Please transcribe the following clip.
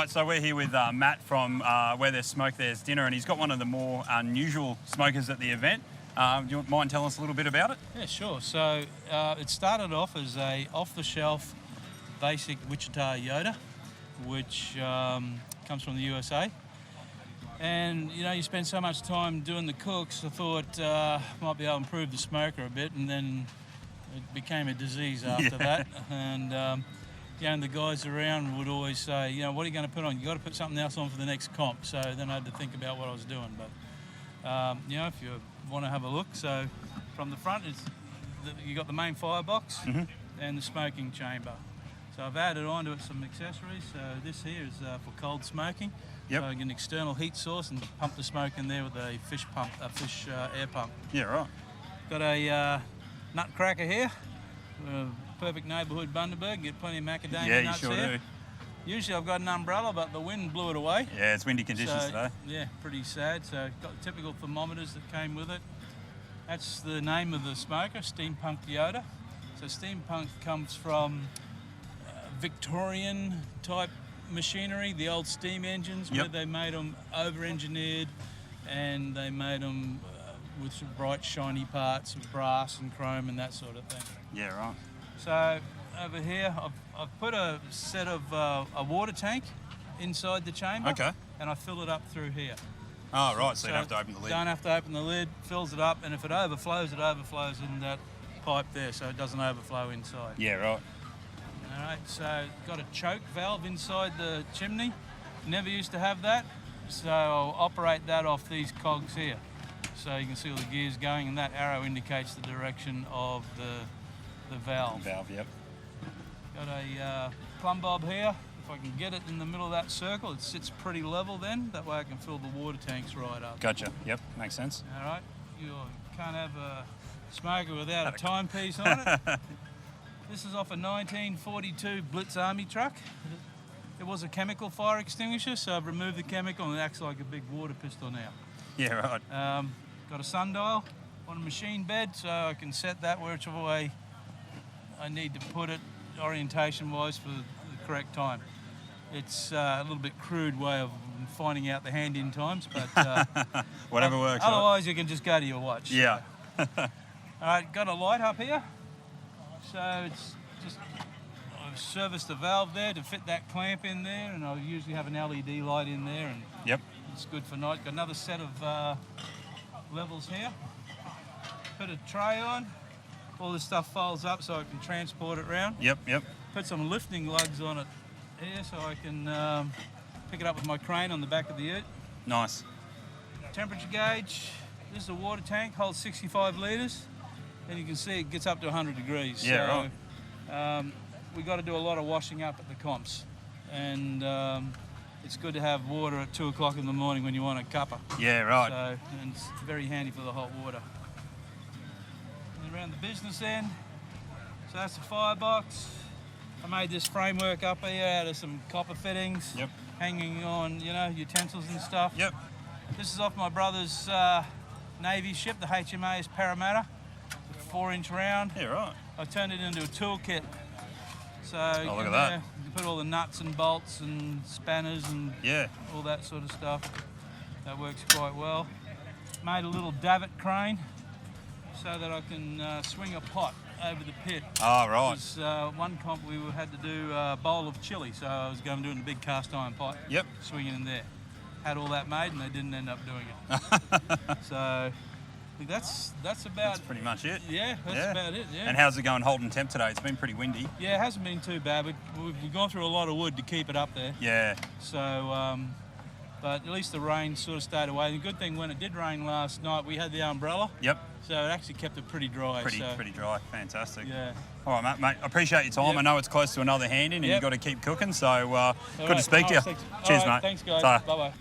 Right, so we're here with Matt from Where There's Smoke, There's Dinner, and he's got one of the more unusual smokers at the event. Do you mind telling us a little bit about it? Yeah, sure. So it started off as a off-the-shelf basic Wichita Yoder, which comes from the USA. And, you know, you spend so much time doing the cooks, I thought might be able to improve the smoker a bit, and then it became a disease after that. And, you know, the guys around would always say, you know, what are you going to put on? You got to put something else on for the next comp. So then I had to think about what I was doing. But, you know, if you want to have a look, so from the front, you got the main firebox and the smoking chamber. So I've added onto it some accessories. So this here is for cold smoking. Yep. So I get an external heat source and pump the smoke in there with a fish air pump. Yeah, right. Got a nutcracker here. Perfect neighbourhood Bundaberg. Get plenty of macadamia nuts you sure here. do. Usually I've got an umbrella, but the wind blew it away. Yeah, it's windy conditions today. Yeah, pretty sad. So got the typical thermometers that came with it. That's the name of the smoker, Steampunk Yoder. So steampunk comes from Victorian type machinery, the old steam engines, where they made them over-engineered, and they made them with some bright shiny parts of brass and chrome and that sort of thing. Yeah, right. So over here I've put a set of a water tank inside the chamber. Okay. And I fill it up through here. Oh, right, so you don't have to open the lid. Don't have to open the lid, fills it up, and if it overflows in that pipe there, so it doesn't overflow inside. Yeah, right. All right, so got a choke valve inside the chimney. Never used to have that, so I'll operate that off these cogs here. So you can see all the gears going, and that arrow indicates the direction of the valve. Yep. Got a plumb bob here. If I can get it in the middle of that circle, it sits pretty level then. That way I can fill the water tanks right up. Gotcha. Yep, makes sense. All right. You can't have a smoker without a timepiece on it. This is off a 1942 Blitz Army truck. It was a chemical fire extinguisher, so I've removed the chemical and it acts like a big water pistol now. Yeah, right. Got a sundial on a machine bed, so I can set that whichever way I need to put it orientation-wise for the correct time. It's a little bit crude way of finding out the hand-in times, but whatever works. Otherwise, you can just go to your watch. Yeah. So. All right, got a light up here. So it's just, I've serviced the valve there to fit that clamp in there, and I usually have an LED light in there, and it's good for night. Got another set of levels here. Put a tray on. All this stuff folds up so I can transport it around. Yep. Put some lifting lugs on it here so I can pick it up with my crane on the back of the ute. Nice. Temperature gauge. This is a water tank, holds 65 litres. And you can see it gets up to 100 degrees. Yeah, so, right. We got to do a lot of washing up at the comps. And it's good to have water at 2 o'clock in the morning when you want a cuppa. Yeah, right. So, and it's very handy for the hot water. And around the business end, so that's the firebox. I made this framework up here out of some copper fittings, hanging on, you know, utensils and stuff. Yep. This is off my brother's Navy ship, the HMAS Parramatta, 4-inch round. Yeah, right. I turned it into a toolkit. So look at that. You can put all the nuts and bolts and spanners and all that sort of stuff. That works quite well. Made a little davit crane so that I can swing a pot over the pit. Oh, right. Because one comp we had to do a bowl of chili, so I was going to do it in a big cast iron pot. Yep. Swing it in there. Had all that made and they didn't end up doing it. So I think that's about... That's pretty much it. Yeah, that's about it, yeah. And how's it going holding temp today? It's been pretty windy. Yeah, it hasn't been too bad. We've gone through a lot of wood to keep it up there. Yeah. So, but at least the rain sort of stayed away. The good thing, when it did rain last night, we had the umbrella. Yep. So it actually kept it pretty dry. Pretty dry. Fantastic. Yeah. All right, mate. I appreciate your time. I know it's close to another hand-in and you've got to keep cooking, so good to speak to you. Cheers, mate. Thanks, guys. Bye-bye.